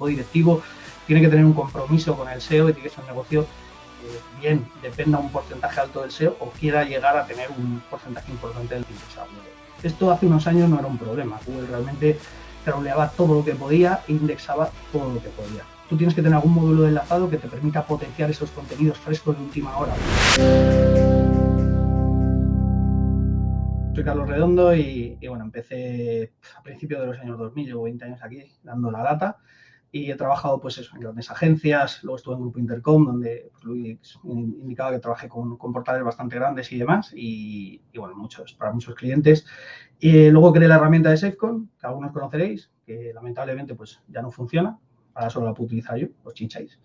equipo directivo tiene que tener un compromiso con el SEO y tiene que ser un negocio bien dependa un porcentaje alto del SEO o quiera llegar a tener un porcentaje importante del indexado. Esto hace unos años no era un problema. Google realmente crawleaba todo lo que podía e indexaba todo lo que podía. Tú tienes que tener algún módulo de enlazado que te permita potenciar esos contenidos frescos de última hora. Soy Carlos Redondo y bueno, empecé a principios de los años 2000, llevo 20 años aquí dando la lata y he trabajado pues eso, en grandes agencias, luego estuve en Grupo Intercom, donde pues, Luis indicaba que trabajé con portales bastante grandes y demás, y bueno, para muchos clientes. Y luego creé la herramienta de SafeCon, que algunos conoceréis, que lamentablemente pues ya no funciona. Ahora solo la puedo utilizar yo, os chincháis.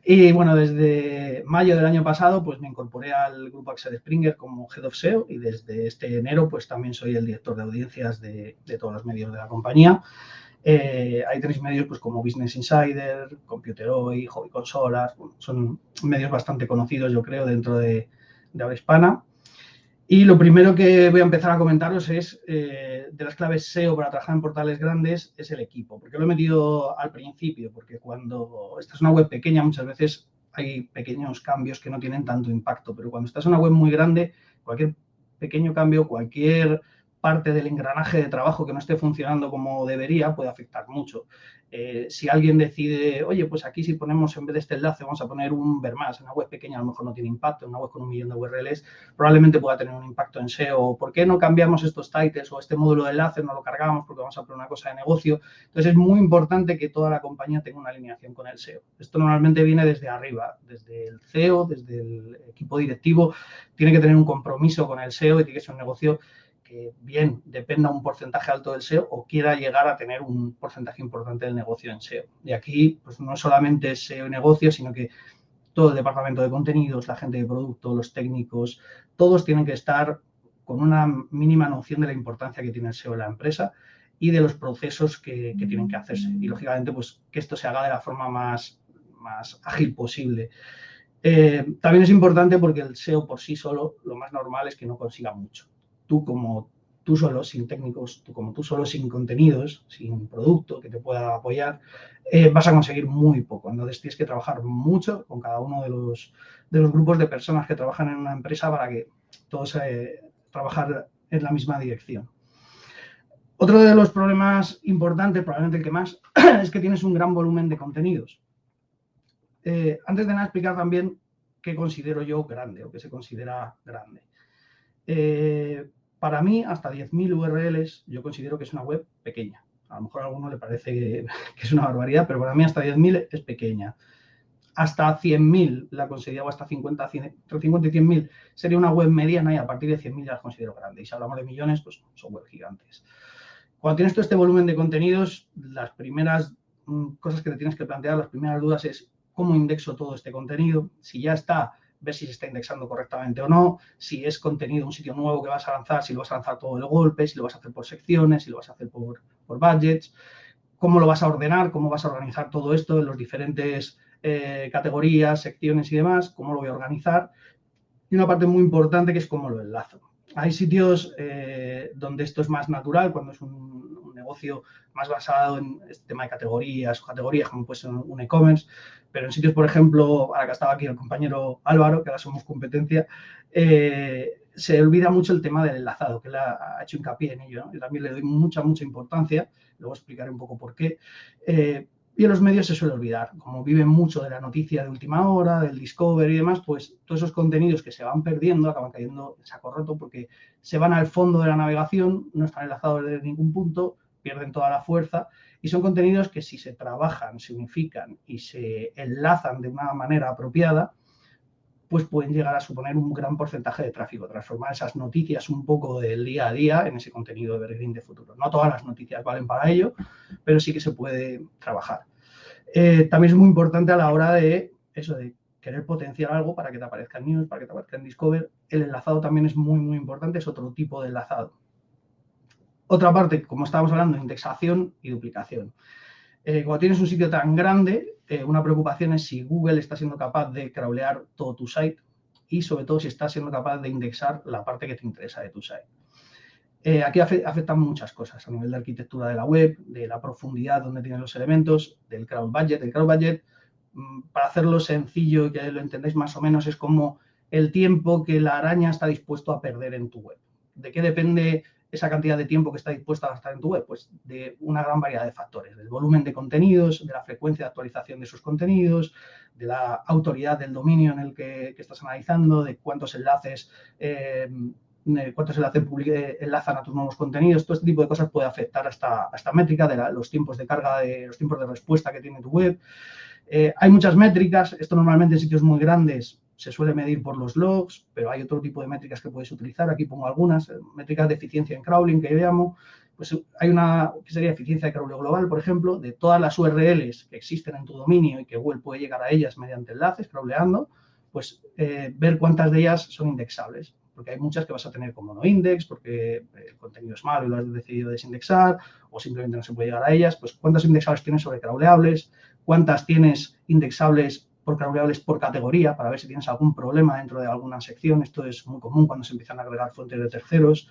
Y bueno, desde mayo del año pasado pues me incorporé al grupo Axel Springer como Head of SEO y desde este enero pues también soy el director de audiencias de todos los medios de la compañía. Hay 3 medios pues como Business Insider, Computeroi, Hobby Consolas, bueno, son medios bastante conocidos yo creo dentro de habla hispana. Y lo primero que voy a empezar a comentaros es, de las claves SEO para trabajar en portales grandes, es el equipo. ¿Por qué lo he metido al principio? Porque cuando esta es una web pequeña, muchas veces hay pequeños cambios que no tienen tanto impacto, pero cuando estás en una web muy grande, cualquier pequeño cambio, cualquier parte del engranaje de trabajo que no esté funcionando como debería puede afectar mucho. Si alguien decide, oye, pues aquí si ponemos en vez de este enlace vamos a poner un ver más, en una web pequeña a lo mejor no tiene impacto, en una web con 1 millón de URLs probablemente pueda tener un impacto en SEO. ¿Por qué no cambiamos estos titles o este módulo de enlace, no lo cargamos porque vamos a poner una cosa de negocio? Entonces es muy importante que toda la compañía tenga una alineación con el SEO. Esto normalmente viene desde arriba, desde el CEO, desde el equipo directivo, tiene que tener un compromiso con el SEO y tiene que ser un negocio que bien dependa un porcentaje alto del SEO o quiera llegar a tener un porcentaje importante del negocio en SEO. Y aquí pues no solamente es SEO y negocio, sino que todo el departamento de contenidos, la gente de producto, los técnicos, todos tienen que estar con una mínima noción de la importancia que tiene el SEO en la empresa y de los procesos que tienen que hacerse. Y lógicamente pues que esto se haga de la forma más ágil posible. También es importante porque el SEO por sí solo, lo más normal es que no consiga mucho. Tú solo, sin técnicos, tú solo, sin contenidos, sin producto que te pueda apoyar, vas a conseguir muy poco. Entonces tienes que trabajar mucho con cada uno de los grupos de personas que trabajan en una empresa para que todos trabajar en la misma dirección. Otro de los problemas importantes, probablemente el que más, es que tienes un gran volumen de contenidos. Antes de nada, explicar también qué considero yo grande o qué se considera grande. Para mí, hasta 10.000 URLs, yo considero que es una web pequeña. A lo mejor a alguno le parece que es una barbaridad, pero para mí hasta 10.000 es pequeña. Hasta 100.000 la considero, hasta 50, 100, entre 50 y 100.000 sería una web mediana y a partir de 100.000 las considero grandes. Y si hablamos de millones, pues son webs gigantes. Cuando tienes todo este volumen de contenidos, las primeras cosas que te tienes que plantear, las primeras dudas es cómo indexo todo este contenido, si ya está, ver si se está indexando correctamente o no, si es contenido, un sitio nuevo que vas a lanzar, si lo vas a lanzar todo de golpe, si lo vas a hacer por secciones, si lo vas a hacer por budgets, cómo lo vas a ordenar, cómo vas a organizar todo esto en los diferentes categorías, secciones y demás, cómo lo voy a organizar. Y una parte muy importante que es cómo lo enlazo. Hay sitios donde esto es más natural, cuando es un negocio más basado en este tema de categorías o categorías, como puede ser un e-commerce, pero en sitios, por ejemplo, ahora que estaba aquí el compañero Álvaro, que ahora somos competencia, se olvida mucho el tema del enlazado, que él ha hecho hincapié en ello, ¿no? Yo también le doy mucha importancia, luego explicaré un poco por qué. Y en los medios se suele olvidar, como viven mucho de la noticia de última hora, del discovery y demás, pues todos esos contenidos que se van perdiendo acaban cayendo en saco roto porque se van al fondo de la navegación, no están enlazados desde ningún punto, pierden toda la fuerza y son contenidos que si se trabajan, se unifican y se enlazan de una manera apropiada, pues pueden llegar a suponer un gran porcentaje de tráfico, transformar esas noticias un poco del día a día en ese contenido evergreen de futuro. No todas las noticias valen para ello, pero sí que se puede trabajar. También es muy importante a la hora de eso, de querer potenciar algo para que te aparezca en News, para que te aparezca en Discover. El enlazado también es muy importante, es otro tipo de enlazado. Otra parte, como estábamos hablando, indexación y duplicación. Cuando tienes un sitio tan grande, una preocupación es si Google está siendo capaz de crawlear todo tu site y sobre todo si está siendo capaz de indexar la parte que te interesa de tu site. Aquí afectan muchas cosas a nivel de arquitectura de la web, de la profundidad donde tienes los elementos, del crowd budget. El crowd budget, para hacerlo sencillo y que lo entendáis más o menos, es como el tiempo que la araña está dispuesto a perder en tu web. ¿De qué depende esa cantidad de tiempo que está dispuesta a gastar en tu web? Pues de una gran variedad de factores, del volumen de contenidos, de la frecuencia de actualización de esos contenidos, de la autoridad del dominio en el que estás analizando, de cuántos enlaces enlazan a tus nuevos contenidos. Todo este tipo de cosas puede afectar a esta métrica de los tiempos de carga, de los tiempos de respuesta que tiene tu web. Hay muchas métricas. Esto normalmente en sitios muy grandes se suele medir por los logs, pero hay otro tipo de métricas que puedes utilizar. Aquí pongo algunas. Métricas de eficiencia en crawling que yo llamo. Pues hay una que sería eficiencia de crawleo global, por ejemplo, de todas las URLs que existen en tu dominio y que Google puede llegar a ellas mediante enlaces, crawleando, pues ver cuántas de ellas son indexables. Porque hay muchas que vas a tener como no index, porque el contenido es malo y lo has decidido desindexar, o simplemente no se puede llegar a ellas. Pues cuántas indexables tienes sobre crawleables, cuántas tienes indexables por crawleables por categoría, para ver si tienes algún problema dentro de alguna sección. Esto es muy común cuando se empiezan a agregar fuentes de terceros.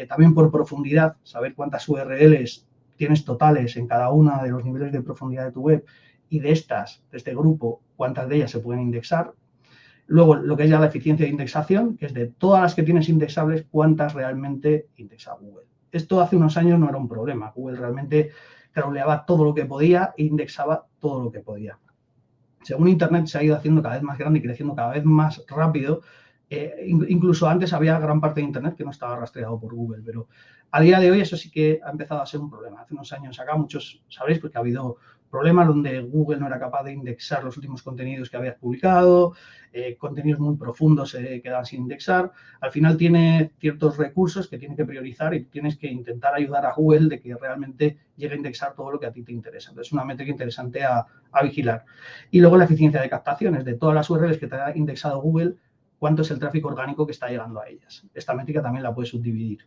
También por profundidad, saber cuántas URLs tienes totales en cada uno de los niveles de profundidad de tu web, y de estas, de este grupo, cuántas de ellas se pueden indexar. Luego, lo que es ya la eficiencia de indexación, que es de todas las que tienes indexables, cuántas realmente indexa Google. Esto hace unos años no era un problema. Google realmente crawleaba todo lo que podía e indexaba todo lo que podía. Según Internet se ha ido haciendo cada vez más grande y creciendo cada vez más rápido, incluso antes había gran parte de Internet que no estaba rastreado por Google, pero a día de hoy eso sí que ha empezado a ser un problema. Hace unos años acá, muchos sabréis, porque ha habido problemas donde Google no era capaz de indexar los últimos contenidos que habías publicado, contenidos muy profundos se quedan sin indexar. Al final tiene ciertos recursos que tiene que priorizar y tienes que intentar ayudar a Google de que realmente llegue a indexar todo lo que a ti te interesa. Entonces es una métrica interesante a vigilar. Y luego la eficiencia de captaciones de todas las URLs que te ha indexado Google, cuánto es el tráfico orgánico que está llegando a ellas. Esta métrica también la puedes subdividir.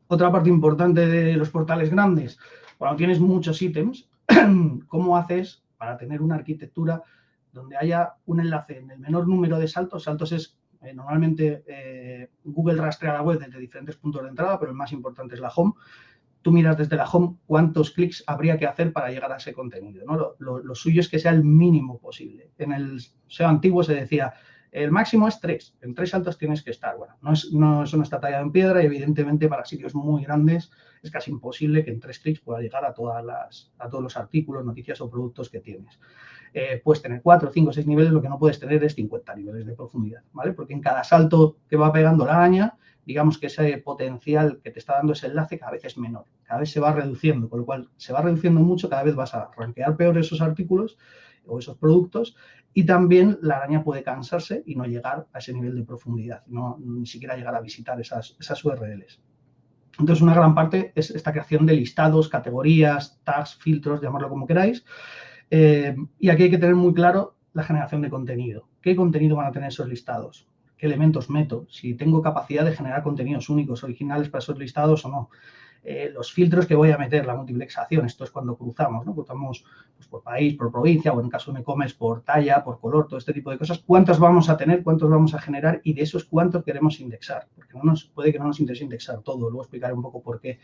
Otra parte importante de los portales grandes, cuando tienes muchos ítems, ¿cómo haces para tener una arquitectura donde haya un enlace en el menor número de saltos? Saltos es, normalmente Google rastrea la web desde diferentes puntos de entrada, pero el más importante es la home. Tú miras desde la home cuántos clics habría que hacer para llegar a ese contenido, ¿no? Lo suyo es que sea el mínimo posible. En el SEO antiguo se decía, el máximo es 3, en 3 saltos tienes que estar. Bueno, eso no está tallado en piedra y evidentemente para sitios muy grandes es casi imposible que en 3 clics pueda llegar a todos los artículos, noticias o productos que tienes. Puedes tener 4, 5, 6 niveles, lo que no puedes tener es 50 niveles de profundidad, ¿vale? Porque en cada salto que va pegando la araña, digamos que ese potencial que te está dando ese enlace cada vez es menor, cada vez se va reduciendo, con lo cual se va reduciendo mucho, cada vez vas a rankear peor esos artículos o esos productos, y también la araña puede cansarse y no llegar a ese nivel de profundidad, ni siquiera llegar a visitar esas URLs. Entonces, una gran parte es esta creación de listados, categorías, tags, filtros, llamarlo como queráis. Y aquí hay que tener muy claro la generación de contenido. ¿Qué contenido van a tener esos listados? ¿Qué elementos meto? Si tengo capacidad de generar contenidos únicos, originales para esos listados o no. Los filtros que voy a meter, la multiplexación, esto es cuando cruzamos, ¿no? Cruzamos pues, por país, por provincia, o en el caso de e-commerce, por talla, por color, todo este tipo de cosas. ¿Cuántos vamos a tener? ¿Cuántos vamos a generar? Y de esos, ¿cuántos queremos indexar? Porque puede que no nos interese indexar todo. Luego explicaré un poco por qué.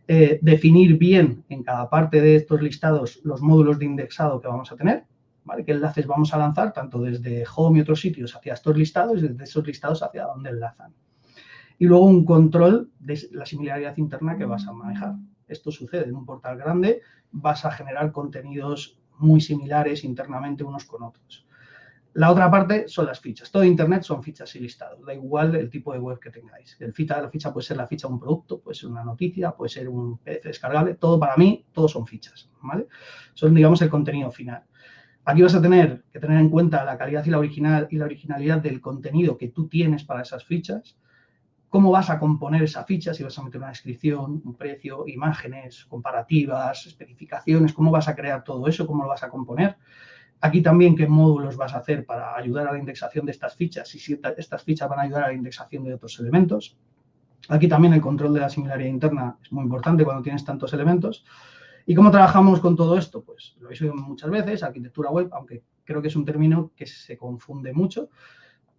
Definir bien en cada parte de estos listados los módulos de indexado que vamos a tener, ¿vale? ¿Qué enlaces vamos a lanzar, tanto desde Home y otros sitios hacia estos listados y desde esos listados hacia dónde enlazan? Y luego un control de la similaridad interna que vas a manejar. Esto sucede en un portal grande, vas a generar contenidos muy similares internamente unos con otros. La otra parte son las fichas. Todo Internet son fichas y listados. Da igual el tipo de web que tengáis. La ficha puede ser la ficha de un producto, puede ser una noticia, puede ser un PDF descargable. Todo para mí, todos son fichas, ¿vale? Son, digamos, el contenido final. Aquí vas a tener que tener en cuenta la calidad y la originalidad del contenido que tú tienes para esas fichas. Cómo vas a componer esa ficha, si vas a meter una descripción, un precio, imágenes, comparativas, especificaciones, cómo vas a crear todo eso, cómo lo vas a componer. Aquí también qué módulos vas a hacer para ayudar a la indexación de estas fichas y si estas fichas van a ayudar a la indexación de otros elementos. Aquí también el control de la similaridad interna es muy importante cuando tienes tantos elementos. ¿Y cómo trabajamos con todo esto? Pues lo habéis oído muchas veces, arquitectura web, aunque creo que es un término que se confunde mucho.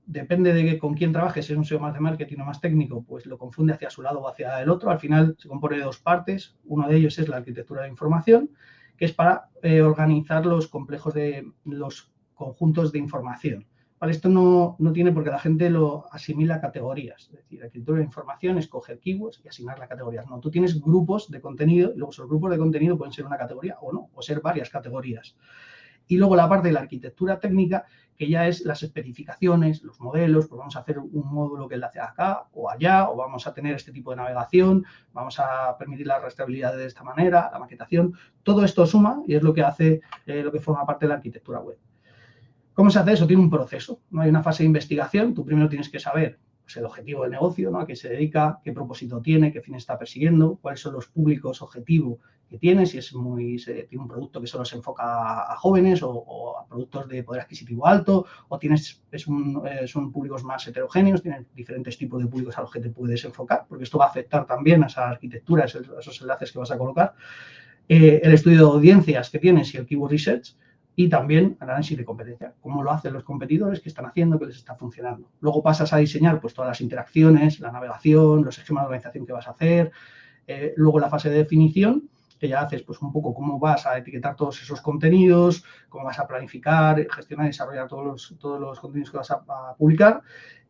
depende de con quién trabajes, si es un SEO más de marketing o más técnico, pues lo confunde hacia su lado o hacia el otro. Al final se compone de dos partes. Uno de ellos es la arquitectura de información, que es para organizar los complejos de los conjuntos de información. ¿Vale? Esto no tiene porque la gente lo asimila a categorías. Es decir, arquitectura de información es coger keywords y asignarle a categorías. No, tú tienes grupos de contenido y luego esos grupos de contenido pueden ser una categoría o no, o ser varias categorías. Y luego la parte de la arquitectura técnica, que ya es las especificaciones, los modelos, pues vamos a hacer un módulo que enlace acá o allá, o vamos a tener este tipo de navegación, vamos a permitir la rastreabilidad de esta manera, la maquetación. Todo esto suma y es lo que hace, lo que forma parte de la arquitectura web. ¿Cómo se hace eso? Tiene un proceso, ¿no? Hay una fase de investigación. Tú primero tienes que saber pues, el objetivo del negocio, ¿no? A qué se dedica, qué propósito tiene, qué fin está persiguiendo, cuáles son los públicos objetivo que tiene, si tiene un producto que solo se enfoca a jóvenes o a productos de poder adquisitivo alto, o son públicos más heterogéneos, tienen diferentes tipos de públicos a los que te puedes enfocar, porque esto va a afectar también a esa arquitectura, a esos enlaces que vas a colocar. El estudio de audiencias que tienes y el keyword research, y también análisis de competencia, cómo lo hacen los competidores, qué están haciendo, qué les está funcionando. Luego pasas a diseñar pues, todas las interacciones, la navegación, los esquemas de organización que vas a hacer. Luego la fase de definición, que ya haces pues, un poco cómo vas a etiquetar todos esos contenidos, cómo vas a planificar, gestionar y desarrollar todos los contenidos que vas a publicar.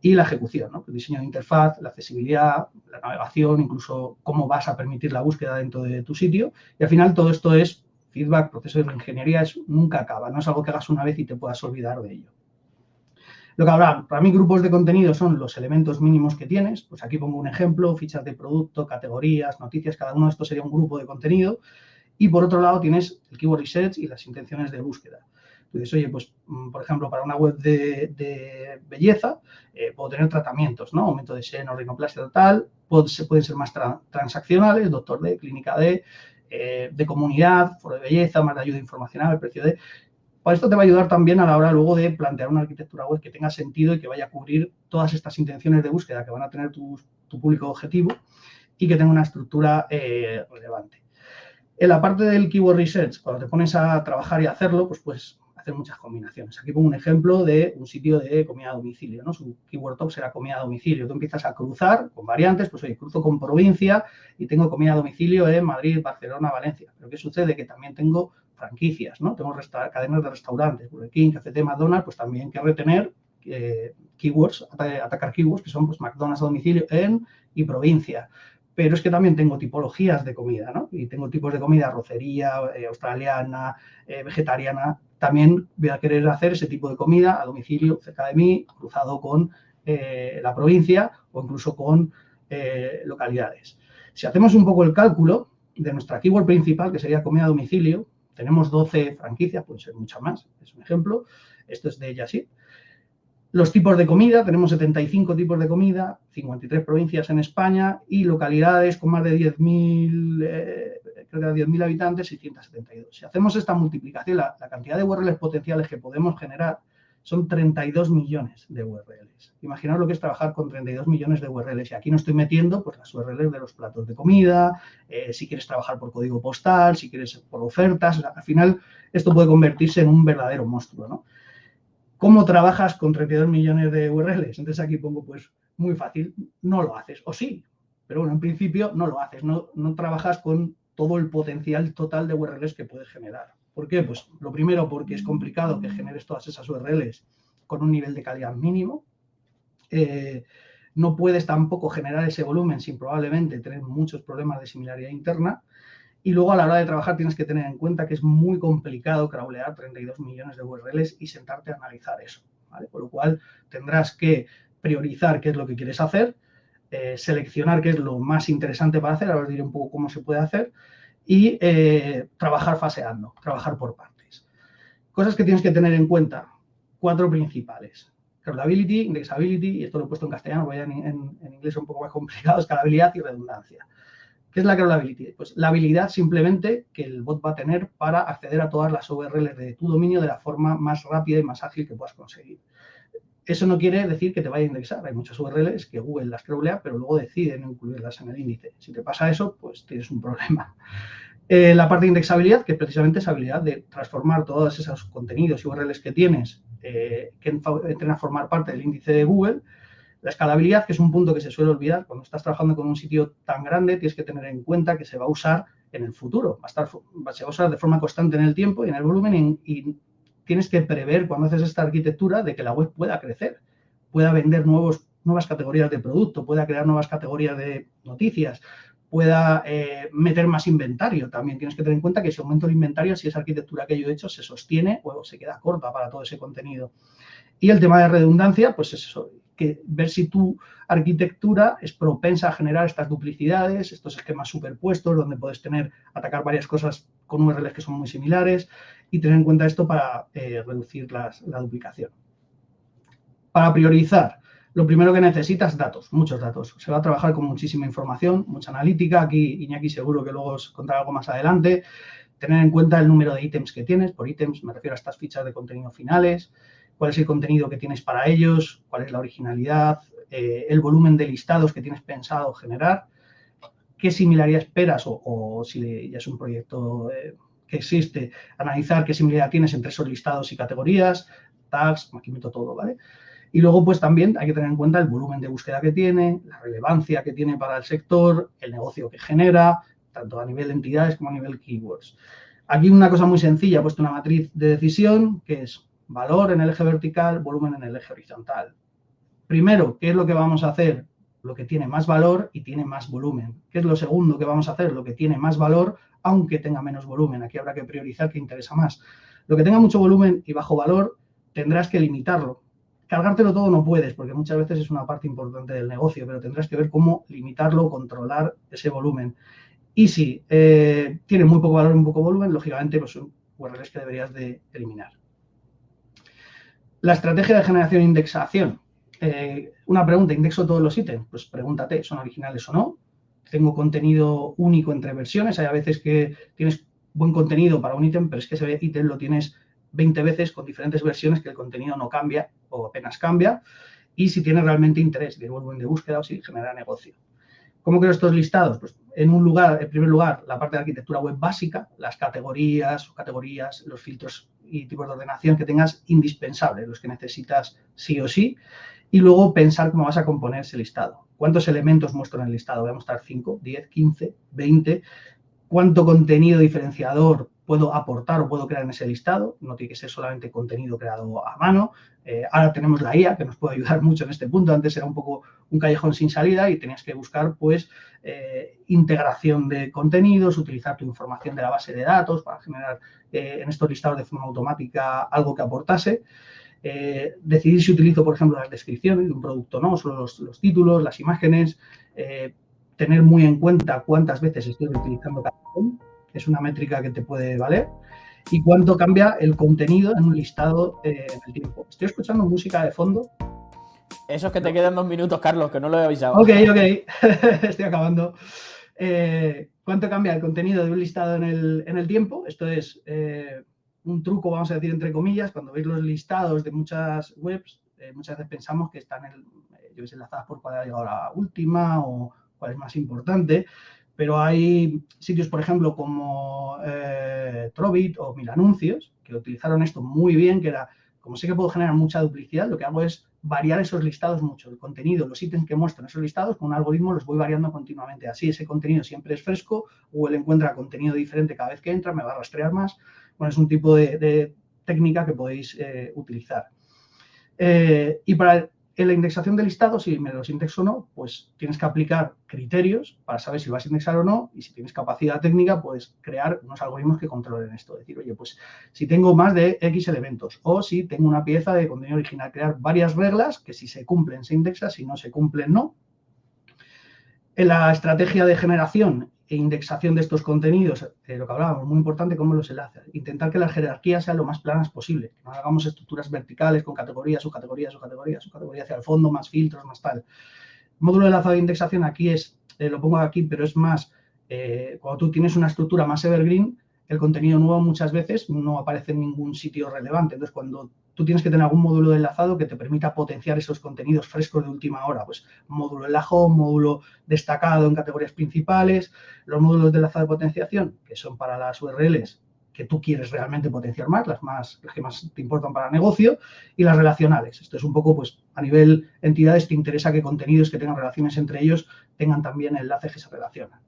Y la ejecución, ¿no? El diseño de interfaz, la accesibilidad, la navegación, incluso cómo vas a permitir la búsqueda dentro de tu sitio. Y al final todo esto es feedback, proceso de ingeniería, nunca acaba, no es algo que hagas una vez y te puedas olvidar de ello. Lo que habrá, para mí, grupos de contenido son los elementos mínimos que tienes. Pues aquí pongo un ejemplo, fichas de producto, categorías, noticias, cada uno de estos sería un grupo de contenido. Y por otro lado tienes el keyword research y las intenciones de búsqueda. Entonces, oye, pues, por ejemplo, para una web de belleza, puedo tener tratamientos, ¿no? Aumento de seno, rinoplastia total, pueden ser más transaccionales, doctor D, clínica D, de comunidad, foro de belleza, más de ayuda informacional, el precio de... Para esto te va a ayudar también a la hora luego de plantear una arquitectura web que tenga sentido y que vaya a cubrir todas estas intenciones de búsqueda que van a tener tu público objetivo y que tenga una estructura relevante. En la parte del keyword research, cuando te pones a trabajar y a hacerlo, pues puedes hacer muchas combinaciones. Aquí pongo un ejemplo de un sitio de comida a domicilio, ¿no? Su keyword top será comida a domicilio. Tú empiezas a cruzar con variantes, pues oye, cruzo con provincia y tengo comida a domicilio en Madrid, Barcelona, Valencia. Pero ¿qué sucede? Que también tengo franquicias, ¿no? Tengo cadenas de restaurantes, Burger King, KFC, McDonald's, pues también hay que retener keywords, atacar keywords que son pues McDonald's a domicilio en y provincia. Pero es que también tengo tipologías de comida, ¿no? Y tengo tipos de comida, arrocería, australiana, vegetariana. También voy a querer hacer ese tipo de comida a domicilio cerca de mí, cruzado con la provincia o incluso con localidades. Si hacemos un poco el cálculo de nuestra keyword principal, que sería comida a domicilio, tenemos 12 franquicias, pueden ser muchas más, es un ejemplo. Esto es de Just Eat. Los tipos de comida, tenemos 75 tipos de comida, 53 provincias en España y localidades con más de 10.000 habitantes, 672. Si hacemos esta multiplicación, la cantidad de URLs potenciales que podemos generar son 32 millones de URLs. Imaginaos lo que es trabajar con 32 millones de URLs. Y aquí no estoy metiendo pues, las URLs de los platos de comida, si quieres trabajar por código postal, si quieres por ofertas. O sea, al final, esto puede convertirse en un verdadero monstruo, ¿no? ¿Cómo trabajas con 32 millones de URLs? Entonces aquí pongo, pues, muy fácil, no lo haces. O sí, pero bueno, en principio no lo haces. No trabajas con todo el potencial total de URLs que puedes generar. ¿Por qué? Pues lo primero, porque es complicado que generes todas esas URLs con un nivel de calidad mínimo. No puedes tampoco generar ese volumen sin probablemente tener muchos problemas de similaridad interna. Y luego a la hora de trabajar tienes que tener en cuenta que es muy complicado crawlear 32 millones de URLs y sentarte a analizar eso, ¿vale? Con lo cual tendrás que priorizar qué es lo que quieres hacer, seleccionar qué es lo más interesante para hacer, ahora os diré un poco cómo se puede hacer, y trabajar faseando, trabajar por partes. Cosas que tienes que tener en cuenta, 4 principales. Crawlability, indexability, y esto lo he puesto en castellano, porque en inglés es un poco más complicado, escalabilidad y redundancia. ¿Qué es la crawlability? Pues la habilidad simplemente que el bot va a tener para acceder a todas las URLs de tu dominio de la forma más rápida y más ágil que puedas conseguir. Eso no quiere decir que te vaya a indexar. Hay muchas URLs que Google las crawlea, pero luego deciden incluirlas en el índice. Si te pasa eso, pues tienes un problema. La parte de indexabilidad, que es precisamente esa habilidad de transformar todos esos contenidos y URLs que tienes que entren a formar parte del índice de Google. La escalabilidad, que es un punto que se suele olvidar. Cuando estás trabajando con un sitio tan grande, tienes que tener en cuenta que se va a usar en el futuro. Se va a usar de forma constante en el tiempo y en el volumen y tienes que prever cuando haces esta arquitectura de que la web pueda crecer, pueda vender nuevas categorías de producto, pueda crear nuevas categorías de noticias, pueda meter más inventario. También tienes que tener en cuenta que si aumento el inventario, si esa arquitectura que yo he hecho se sostiene o se queda corta para todo ese contenido. Y el tema de redundancia, pues es eso, que ver si tu arquitectura es propensa a generar estas duplicidades, estos esquemas superpuestos, donde puedes atacar varias cosas con URLs que son muy similares y tener en cuenta esto para reducir la duplicación. Para priorizar, lo primero que necesitas, datos, muchos datos. Se va a trabajar con muchísima información, mucha analítica. Aquí Iñaki seguro que luego os contará algo más adelante. Tener en cuenta el número de ítems que tienes. Por ítems me refiero a estas fichas de contenido finales. Cuál es el contenido que tienes para ellos, cuál es la originalidad, el volumen de listados que tienes pensado generar, qué similaridad esperas o si ya es un proyecto que existe, analizar qué similaridad tienes entre esos listados y categorías, tags, aquí meto todo, ¿vale? Y luego, pues también hay que tener en cuenta el volumen de búsqueda que tiene, la relevancia que tiene para el sector, el negocio que genera, tanto a nivel de entidades como a nivel keywords. Aquí una cosa muy sencilla, he puesto una matriz de decisión que es valor en el eje vertical, volumen en el eje horizontal. Primero, ¿qué es lo que vamos a hacer? Lo que tiene más valor y tiene más volumen. ¿Qué es lo segundo que vamos a hacer? Lo que tiene más valor, aunque tenga menos volumen. Aquí habrá que priorizar qué interesa más. Lo que tenga mucho volumen y bajo valor, tendrás que limitarlo. Cargártelo todo no puedes, porque muchas veces es una parte importante del negocio, pero tendrás que ver cómo limitarlo, controlar ese volumen. Y si tiene muy poco valor y muy poco volumen, lógicamente pues son URLs que deberías de eliminar. La estrategia de generación e indexación. Una pregunta, ¿indexo todos los ítems? Pues pregúntate, ¿son originales o no? ¿Tengo contenido único entre versiones? Hay a veces que tienes buen contenido para un ítem, pero es que ese ítem lo tienes 20 veces con diferentes versiones que el contenido no cambia o apenas cambia. Y si tiene realmente interés de volumen de búsqueda o si genera negocio. ¿Cómo creo estos listados? Pues en primer lugar, la parte de arquitectura web básica, las categorías, los filtros y tipos de ordenación que tengas indispensables, los que necesitas sí o sí. Y luego pensar cómo vas a componer ese listado. ¿Cuántos elementos muestro en el listado? Voy a mostrar 5, 10, 15, 20. ¿Cuánto contenido diferenciador puedo aportar o puedo crear en ese listado? No tiene que ser solamente contenido creado a mano. Ahora tenemos la IA, que nos puede ayudar mucho en este punto. Antes era un poco un callejón sin salida y tenías que buscar, pues, integración de contenidos, utilizar tu información de la base de datos para generar en estos listados de forma automática algo que aportase. Decidir si utilizo, por ejemplo, las descripciones de un producto o no, solo los títulos, las imágenes, tener muy en cuenta cuántas veces estoy utilizando cada uno, es una métrica que te puede valer, y cuánto cambia el contenido en un listado en el tiempo. Estoy escuchando música de fondo. Eso es que te quedan 2 minutos, Carlos, que no lo he avisado. Ok, estoy acabando. ¿Cuánto cambia el contenido de un listado en el tiempo? Esto es un truco, vamos a decir, entre comillas. Cuando veis los listados de muchas webs, muchas veces pensamos que están enlazadas por cuál ha llegado la última o cuál es más importante, pero hay sitios, por ejemplo, como Trovit o Mil Anuncios, que utilizaron esto muy bien, que era, como sé que puedo generar mucha duplicidad, lo que hago es variar esos listados mucho, el contenido, los ítems que muestran esos listados, con un algoritmo los voy variando continuamente. Así ese contenido siempre es fresco, Google encuentra contenido diferente cada vez que entra, me va a rastrear más. Bueno, es un tipo de técnica que podéis utilizar. Y para la indexación de listados, si me los indexo o no, pues tienes que aplicar criterios para saber si vas a indexar o no, y si tienes capacidad técnica, puedes crear unos algoritmos que controlen esto. Decir, oye, pues si tengo más de X elementos o si tengo una pieza de contenido original, crear varias reglas que si se cumplen se indexa, si no se cumplen no. En la estrategia de generación e indexación de estos contenidos, lo que hablábamos, muy importante, cómo los enlaces. Intentar que las jerarquías sean lo más planas posible. Que no hagamos estructuras verticales con categorías, subcategorías, subcategorías, subcategorías hacia el fondo, más filtros, más tal. Módulo de enlazado de indexación aquí es, lo pongo aquí, pero es más, cuando tú tienes una estructura más evergreen, el contenido nuevo muchas veces no aparece en ningún sitio relevante. Entonces, cuando tú tienes que tener algún módulo de enlazado que te permita potenciar esos contenidos frescos de última hora, pues módulo en la home, módulo destacado en categorías principales, los módulos de enlazado de potenciación, que son para las URLs que tú quieres realmente potenciar más, las que más te importan para el negocio, y las relacionales. Esto es un poco, pues, a nivel entidades, te interesa que contenidos que tengan relaciones entre ellos tengan también enlaces que se relacionan.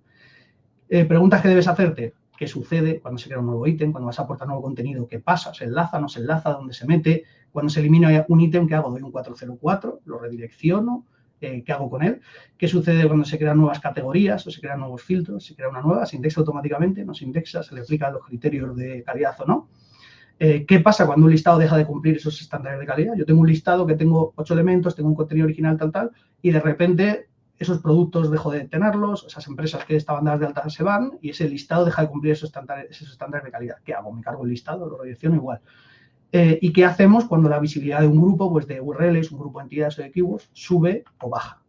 Preguntas que debes hacerte. ¿Qué sucede cuando se crea un nuevo ítem? Cuando vas a aportar nuevo contenido, ¿qué pasa? ¿Se enlaza? ¿No se enlaza? ¿Dónde se mete? Cuando se elimina un ítem, ¿qué hago? Doy un 404, lo redirecciono. ¿Qué hago con él? ¿Qué sucede cuando se crean nuevas categorías o se crean nuevos filtros? Se crea una nueva, se indexa automáticamente, no se indexa, se le aplican los criterios de calidad o no. ¿Qué pasa cuando un listado deja de cumplir esos estándares de calidad? Yo tengo un listado que tengo 8 elementos, tengo un contenido original tal, y de repente esos productos dejo de tenerlos, esas empresas que estaban dadas de alta se van y ese listado deja de cumplir esos estándares de calidad. ¿Qué hago? Me cargo el listado, lo redirecciono igual. ¿Y qué hacemos cuando la visibilidad de un grupo, pues de URLs, un grupo de entidades o de keywords, sube o baja?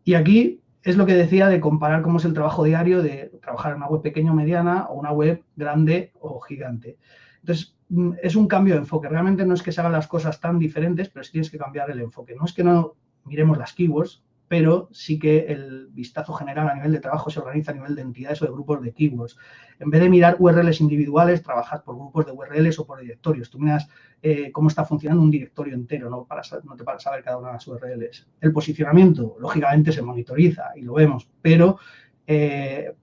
Y aquí es lo que decía de comparar cómo es el trabajo diario de trabajar en una web pequeña o mediana o una web grande o gigante. Entonces, es un cambio de enfoque. Realmente no es que se hagan las cosas tan diferentes, pero sí tienes que cambiar el enfoque. No es que no miremos las keywords, pero sí que el vistazo general a nivel de trabajo se organiza a nivel de entidades o de grupos de keywords. En vez de mirar URLs individuales, trabajas por grupos de URLs o por directorios. Tú miras cómo está funcionando un directorio entero, no te para saber cada una de las URLs. El posicionamiento, lógicamente, se monitoriza y lo vemos, pero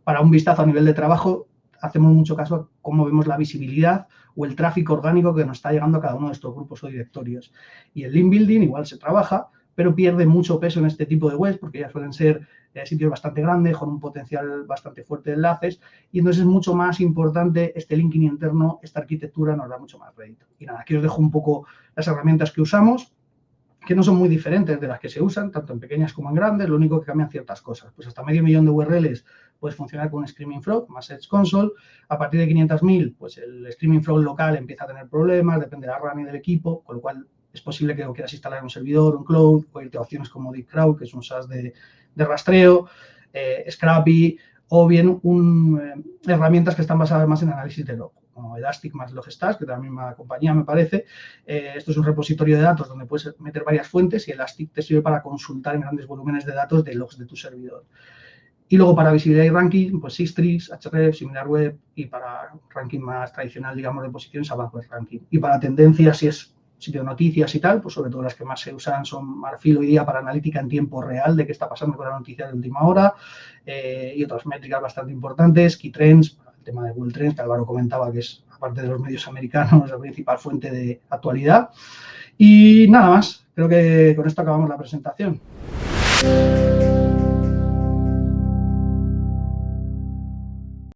para un vistazo a nivel de trabajo hacemos mucho caso a cómo vemos la visibilidad o el tráfico orgánico que nos está llegando a cada uno de estos grupos o directorios. Y el link building igual se trabaja, pero pierde mucho peso en este tipo de webs porque ya suelen ser sitios bastante grandes, con un potencial bastante fuerte de enlaces, y entonces es mucho más importante este linking interno, esta arquitectura nos da mucho más rédito. Y nada, aquí os dejo un poco las herramientas que usamos, que no son muy diferentes de las que se usan, tanto en pequeñas como en grandes, lo único que cambian ciertas cosas. Pues hasta 500.000 de URLs puedes funcionar con un Screaming Frog, más Search Console. A partir de 500.000, pues el Screaming Frog local empieza a tener problemas, depende de la RAM y del equipo, con lo cual es posible que lo quieras instalar en un servidor, un cloud, o irte a opciones como DeepCrowd, que es un SaaS de rastreo, Scrappy, o bien herramientas que están basadas más en análisis de log, como Elastic más Logstash, que es de la misma compañía, me parece. Esto es un repositorio de datos donde puedes meter varias fuentes y Elastic te sirve para consultar en grandes volúmenes de datos de logs de tu servidor. Y luego para visibilidad y ranking, pues Sistrix, Ahrefs, SimilarWeb, y para ranking más tradicional, digamos, de posiciones, Abacus Ranking. Y para tendencias, si es sitio de noticias y tal, pues sobre todo las que más se usan son Marfil hoy día para analítica en tiempo real de qué está pasando con la noticia de última hora, y otras métricas bastante importantes, Keytrends, el tema de Google Trends, que Álvaro comentaba que es, aparte de los medios americanos, la principal fuente de actualidad. Y nada más, creo que con esto acabamos la presentación.